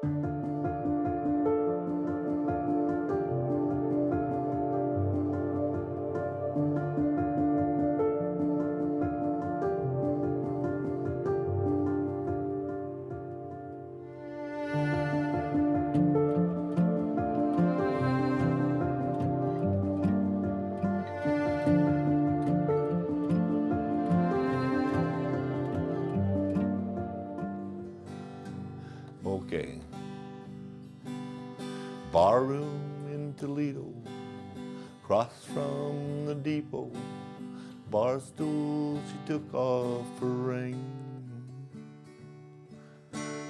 Okay. Barroom in Toledo, across from the depot. Bar stool she took off her ring.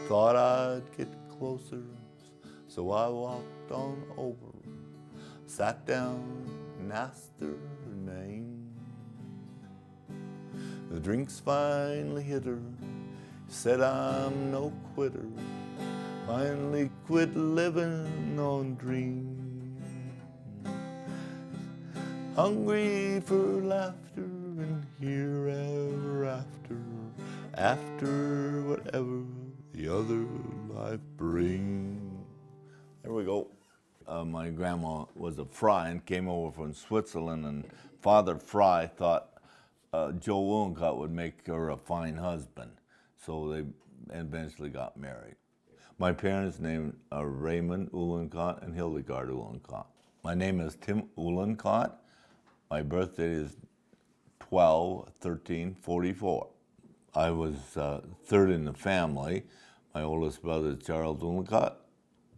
Thought I'd get closer, so I walked on over, sat down and asked her name. The drinks finally hit her, said I'm no quitter, finally quit living on dreams. Hungry for laughter and here ever after whatever the other life brings. There we go. My grandma was a Fry and came over from Switzerland, and Father Fry thought Joe Woollencott would make her a fine husband, so they eventually got married. My parents' names are Raymond Uhlencott and Hildegard Uhlencott. My name is Tim Uhlencott. My birthday is 12/13/44. I was third in the family. My oldest brother is Charles Uhlencott.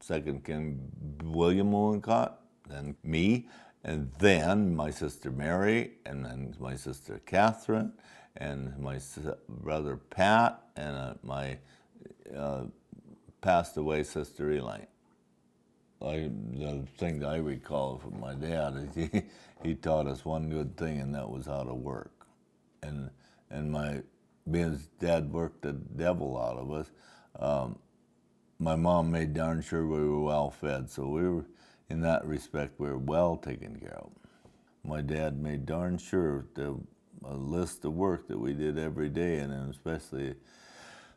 Second came William Uhlencott, then me, and then my sister Mary, and then my sister Catherine, and my brother Pat, and my passed away sister Elaine. The thing that I recall from my dad is he taught us one good thing, and that was how to work. And being his dad worked the devil out of us, my mom made darn sure we were well fed, so we were, in that respect, we were well taken care of. My dad made darn sure a list of work that we did every day, and especially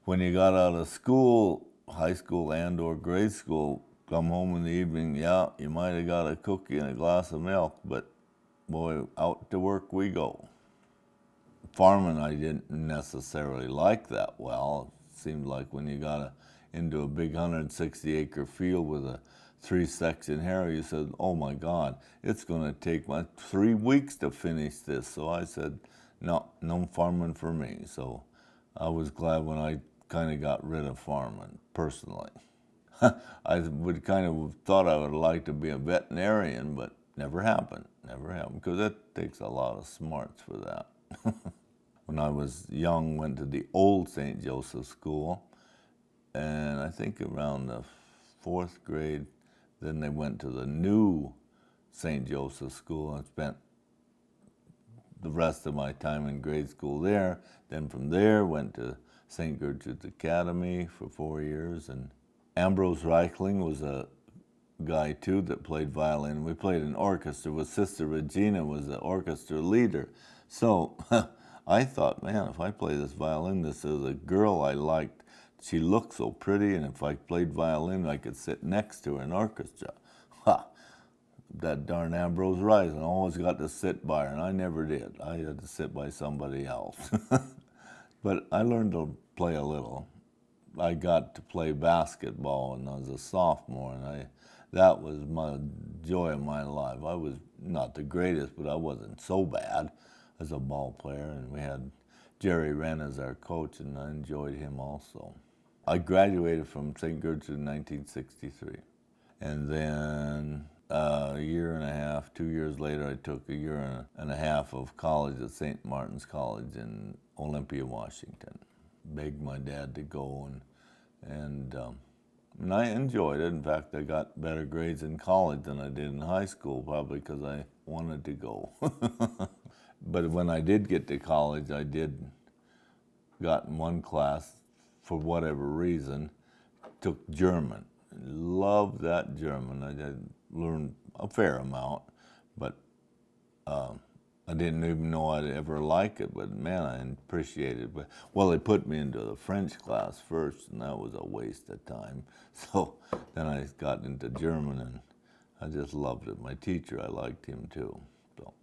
when you got out of school, high school and or grade school, come home in the evening, yeah, you might have got a cookie and a glass of milk, but boy, out to work we go. Farming I didn't necessarily like that well. It seemed like when you got into a big 160-acre field with a 3-section harrow, you said, oh my God, it's going to take my 3 weeks to finish this. So I said, no farming for me. So I was glad when I kind of got rid of farming, personally. I would kind of thought I would like to be a veterinarian, but never happened, because that takes a lot of smarts for that. When I was young, went to the old St. Joseph School, and I think around the 4th grade, then they went to the new St. Joseph School and spent the rest of my time in grade school there. Then from there, went to St. Gertrude's Academy for 4 years, and Ambrose Reichling was a guy too that played violin. We played an orchestra with Sister Regina was the orchestra leader. So I thought, man, if I play this violin, this is a girl I liked. She looked so pretty, and if I played violin, I could sit next to her in orchestra. Ha! That darn Ambrose Reichling always got to sit by her, and I never did. I had to sit by somebody else. But I learned to play a little. I got to play basketball when I was a sophomore, and that was my joy of my life. I was not the greatest, but I wasn't so bad as a ball player, and we had Jerry Wren as our coach, and I enjoyed him also. I graduated from St. Gertrude in 1963, and then a year and a half, 2 years later, I took a year and a half of college at St. Martin's College in Olympia, Washington. Begged my dad to go, and I enjoyed it. In fact, I got better grades in college than I did in high school, probably because I wanted to go. But when I did get to college, I got in one class, for whatever reason, took German. Loved that German. I learned a fair amount, but I didn't even know I'd ever like it, but man, I appreciated it. But, well, they put me into the French class first, and that was a waste of time. So then I got into German, and I just loved it. My teacher, I liked him too. So.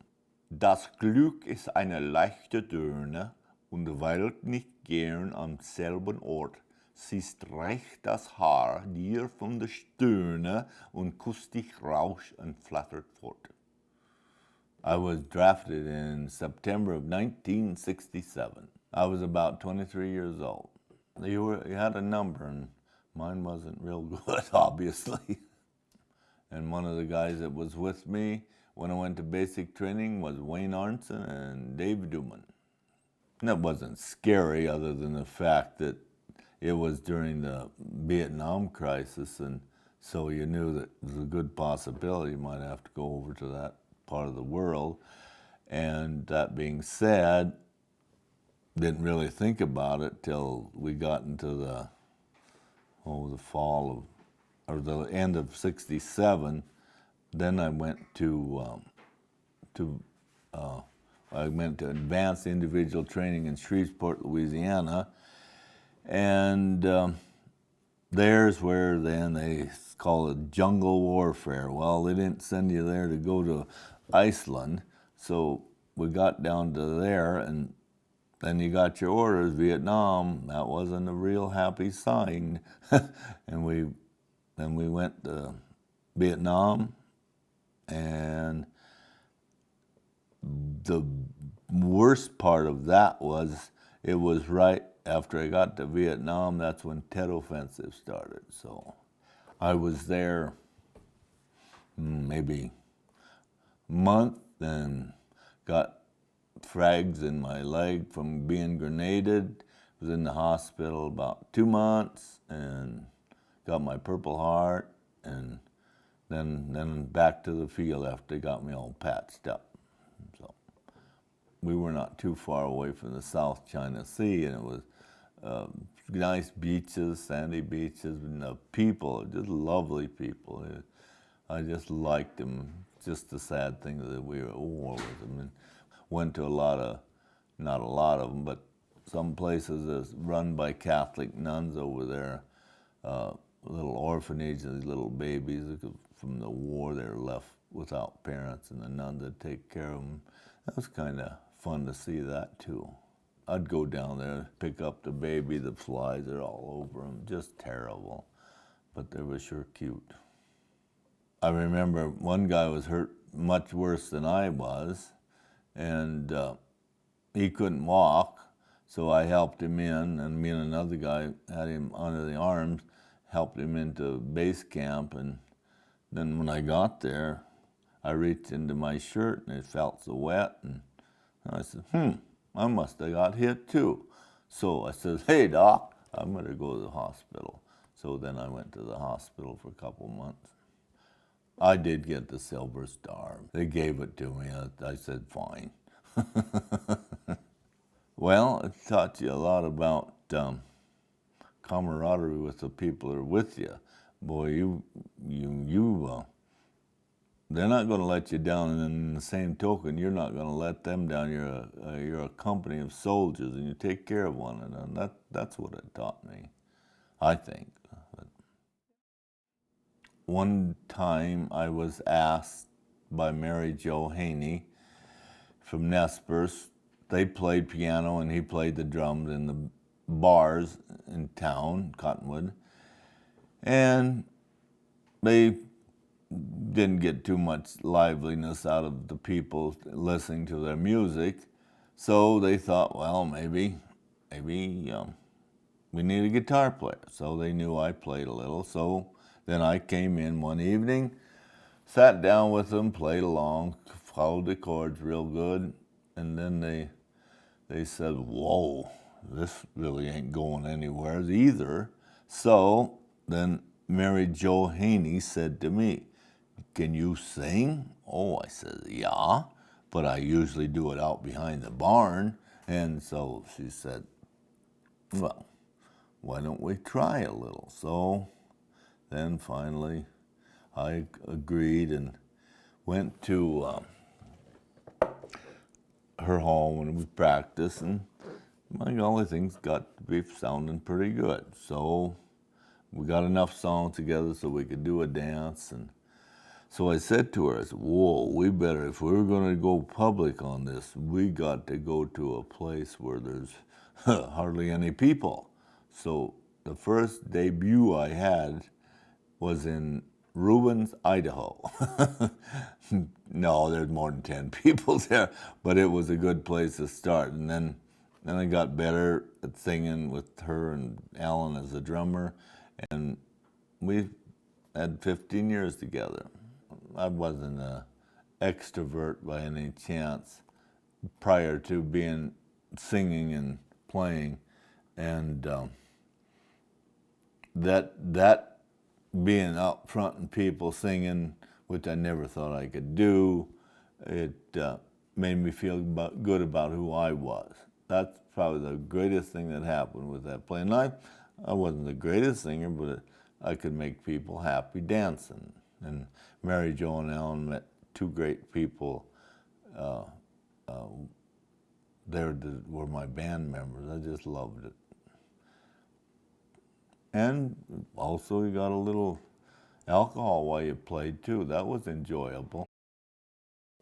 Das Glück ist eine leichte Dirne und weilt nicht gern am selben Ort. Sie streicht das Haar dir von der Stirne und küsst dich rausch und flattert fort. I was drafted in September of 1967. I was about 23 years old. You had a number, and mine wasn't real good, obviously. And one of the guys that was with me when I went to basic training was Wayne Arnson and Dave Duman. And that wasn't scary other than the fact that it was during the Vietnam crisis, and so you knew that there was a good possibility you might have to go over to that part of the world. And that being said, didn't really think about it till we got into the fall of, or the end of '67. Then I went to advanced individual training in Shreveport, Louisiana, and there's where then they call it jungle warfare. Well, they didn't send you there to go to Iceland, so we got down to there, and then you got your orders, Vietnam. That wasn't a real happy sign. And we went to Vietnam, and the worst part of that was it was right after I got to Vietnam. That's when Tet Offensive started. So I was there maybe a month and got frags in my leg from being grenaded. Was in the hospital about 2 months and got my Purple Heart, and then back to the field after they got me all patched up. So we were not too far away from the South China Sea, and it was nice beaches, sandy beaches, and the people, just lovely people. I just liked them. Just the sad thing that we were at war with them, and went to not a lot of them, but some places that's run by Catholic nuns over there, little orphanages, these little babies from the war. They're left without parents, and the nuns would take care of them. That was kind of fun to see that too. I'd go down there, pick up the baby, the flies are all over them, just terrible, but they were sure cute. I remember one guy was hurt much worse than I was, and he couldn't walk, so I helped him in, and me and another guy had him under the arms, helped him into base camp, and then when I got there, I reached into my shirt, and it felt so wet, and I said, I must have got hit too. So I said, hey, Doc, I'm going to go to the hospital. So then I went to the hospital for a couple months. I did get the Silver Star. They gave it to me. I said, fine. Well, it taught you a lot about camaraderie with the people that are with you. Boy, they're not going to let you down, and in the same token, you're not going to let them down. You're a company of soldiers, and you take care of one another. And that's what it taught me, I think. One time I was asked by Mary Jo Haney from Nespers. They played piano and he played the drums in the bars in town, Cottonwood. And they didn't get too much liveliness out of the people listening to their music. So they thought, well, maybe we need a guitar player. So they knew I played a little. So then I came in one evening, sat down with them, played along, followed the chords real good, and then they said, whoa, this really ain't going anywhere either. So then Mary Jo Haney said to me, can you sing? Oh, I said, yeah, but I usually do it out behind the barn. And so she said, well, why don't we try a little? So then finally I agreed and went to her home and we practiced, and my golly, things got to be sounding pretty good. So we got enough songs together so we could do a dance. And so I said to her, I said, whoa, we better, if we're going to go public on this, we got to go to a place where there's hardly any people. So the first debut I had was in Rubens, Idaho. No, there's more than 10 people there, but it was a good place to start. And then I got better at singing with her and Alan as a drummer, and we had 15 years together. I wasn't an extrovert by any chance prior to being singing and playing, and that being out front and people singing, which I never thought I could do, it made me feel good about who I was. That's probably the greatest thing that happened with that play. And I wasn't the greatest singer, but I could make people happy dancing. And Mary Jo and Alan met two great people there that were my band members. I just loved it. And also you got a little alcohol while you played too. That was enjoyable.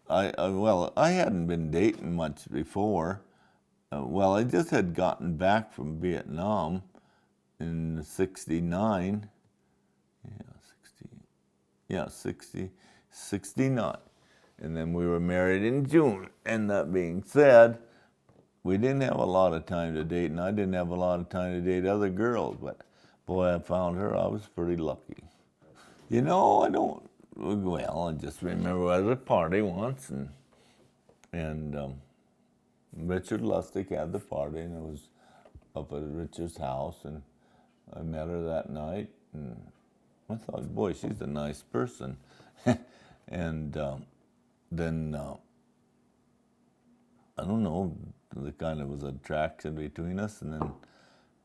Well, I hadn't been dating much before. Well, I just had gotten back from Vietnam in '69. Yeah, 69. And then we were married in June. And that being said, we didn't have a lot of time to date, and I didn't have a lot of time to date other girls, but boy, I found her. I was pretty lucky. You know, I don't, well, I just remember I was at a party once, and Richard Lustig had the party, and it was up at Richard's house, and I met her that night, and I thought, boy, she's a nice person. And then, I don't know, the kind of was attraction between us, and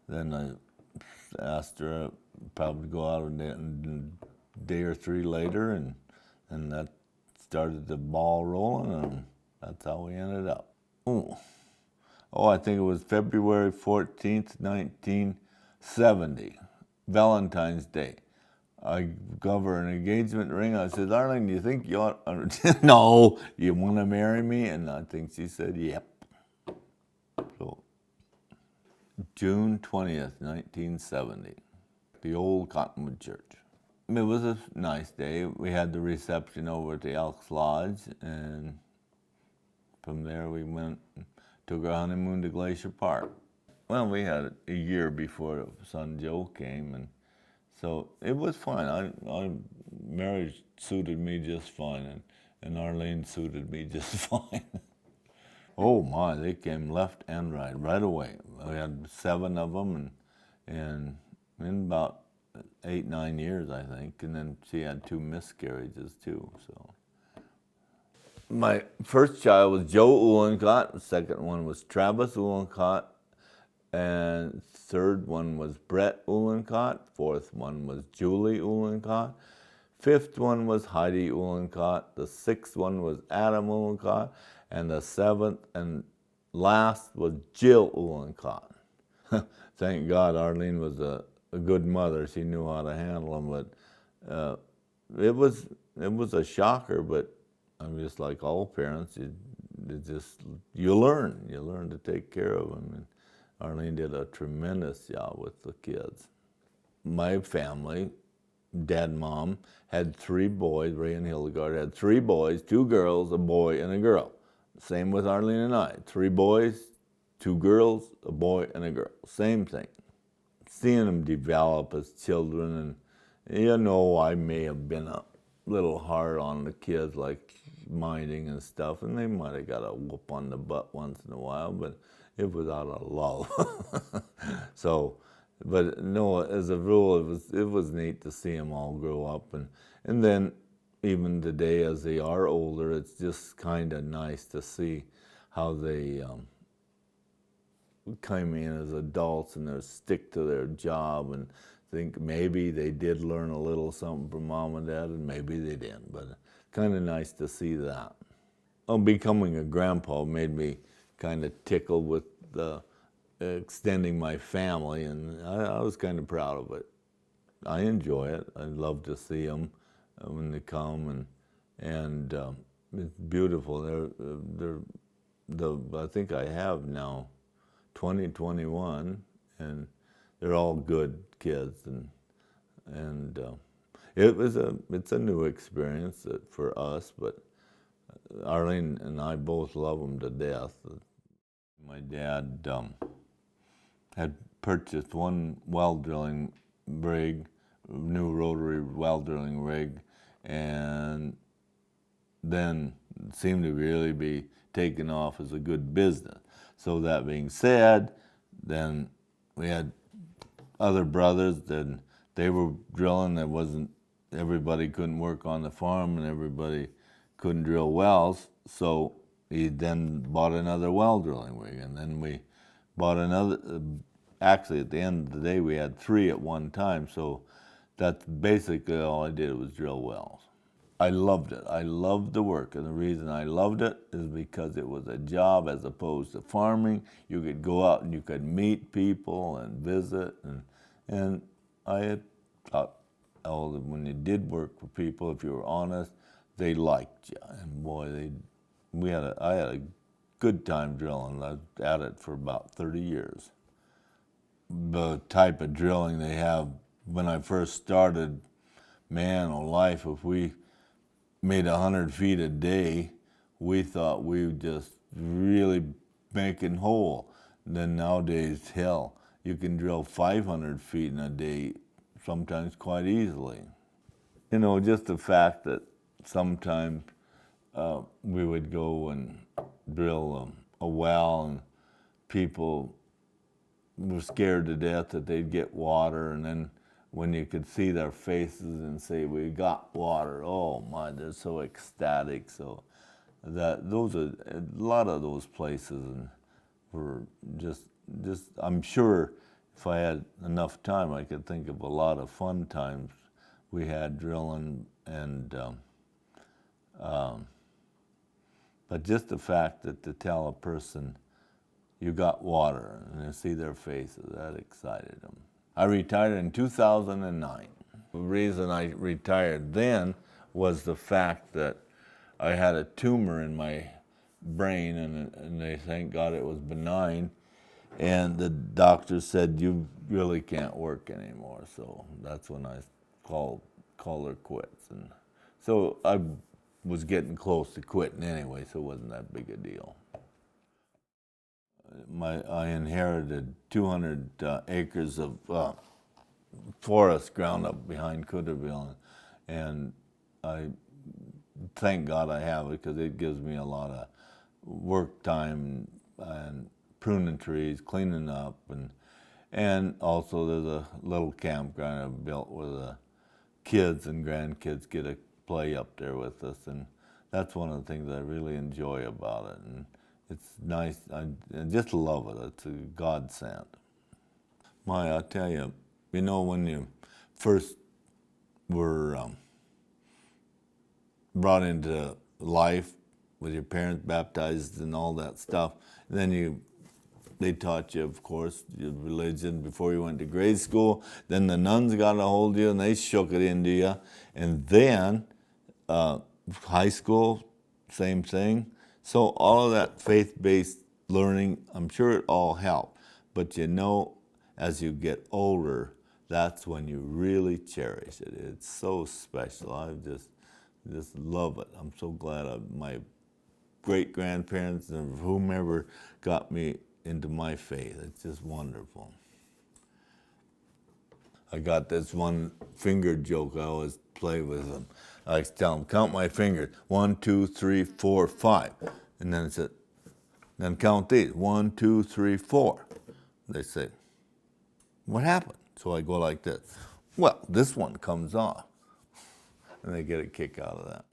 then I asked her probably to go out a day or three later, and that started the ball rolling, and that's how we ended up. Oh, I think it was February 14th, 1970, Valentine's Day. I gave her an engagement ring. I said, darling, do you think you ought, no, you want to marry me? And I think she said, yep. So, June 20th, 1970, the old Cottonwood Church. It was a nice day. We had the reception over at the Elks Lodge, and from there we took our honeymoon to Glacier Park. Well, we had it a year before son Joe came, and so it was fine. Marriage suited me just fine, and Arlene suited me just fine. Oh my, they came left and right away. We had 7 of them, and in about 8, 9 years, I think, and then she had 2 miscarriages too. So my first child was Joe Uhlencott. The second one was Travis Uhlencott, and third one was Brett Uhlencott. Fourth one was Julie Uhlencott. Fifth one was Heidi Uhlencott. The 6th one was Adam Uhlencott. And the 7th and last was Jill Uhlencott. Thank God Arlene was a good mother. She knew how to handle them, but it was a shocker. But I'm just like all parents. You learn to take care of them. And Arlene did a tremendous job with the kids. My family, Dad and Mom, had 3 boys. Ray and Hildegard had 3 boys, 2 girls, a boy, and a girl. Same with Arlene and I. 3 boys, 2 girls, a boy, and a girl. Same thing. Seeing them develop as children, and you know, I may have been a little hard on the kids, like minding and stuff, and they might have got a whoop on the butt once in a while, but it was out of love. So, but no, as a rule, it was neat to see them all grow up, and then even today as they are older, it's just kind of nice to see how they came in as adults and they stick to their job, and think maybe they did learn a little something from mom and dad, and maybe they didn't, but kind of nice to see that. becoming a grandpa made me kind of tickle with the extending my family, and I was kind of proud of it. I enjoy it. I love to see them when they come, and it's beautiful. I think I have now 20, 21, and they're all good kids, and it's a new experience for us, but Arlene and I both love them to death. My dad had purchased one well drilling rig, new rotary well drilling rig, and then seemed to really be taken off as a good business. So that being said, then we had other brothers, then they were drilling. There wasn't, everybody couldn't work on the farm and everybody couldn't drill wells. So he then bought another well drilling rig, and then we bought another. Actually, at the end of the day, we had 3 at one time. So that's basically all I did was drill wells. I loved it. I loved the work, and the reason I loved it is because it was a job as opposed to farming. You could go out and you could meet people and visit, and I had thought, oh, that when you did work for people, if you were honest, they liked you, and boy, I had a good time drilling. I was at it for about 30 years. The type of drilling they have when I first started, man, oh life, if we made 100 feet a day, we thought we would just really making whole. And then nowadays, hell, you can drill 500 feet in a day, sometimes quite easily. You know, just the fact that sometimes we would go and drill a well, and people were scared to death that they'd get water, and then when you could see their faces and say, we got water, oh my, they're so ecstatic. So those are a lot of those places, and were just I'm sure if I had enough time, I could think of a lot of fun times we had drilling, and but just the fact that to tell a person you got water and to see their faces, that excited them. I retired in 2009. The reason I retired then was the fact that I had a tumor in my brain, and they thank God it was benign, and the doctor said, you really can't work anymore. So that's when I called her quits. And so I was getting close to quitting anyway, so it wasn't that big a deal. I inherited 200 acres of forest ground up behind Cooterville, and I thank God I have it, because it gives me a lot of work time and pruning trees, cleaning up, and also there's a little campground I built where the kids and grandkids get to play up there with us, and that's one of the things I really enjoy about it. And it's nice. I just love it. It's a godsend. I'll tell you, you know, when you first were brought into life with your parents baptized and all that stuff, then they taught you, of course, your religion before you went to grade school. Then the nuns got a hold of you and they shook it into you. And then high school, same thing. So all of that faith-based learning, I'm sure it all helped. But you know, as you get older, that's when you really cherish it. It's so special. I just love it. I'm so glad my great-grandparents and whomever got me into my faith. It's just wonderful. I got this one finger joke I always play with them. I tell them, count my fingers, 1, 2, 3, 4, 5. And then I said, then count these, 1, 2, 3, 4. They say, what happened? So I go like this. Well, this one comes off. And they get a kick out of that.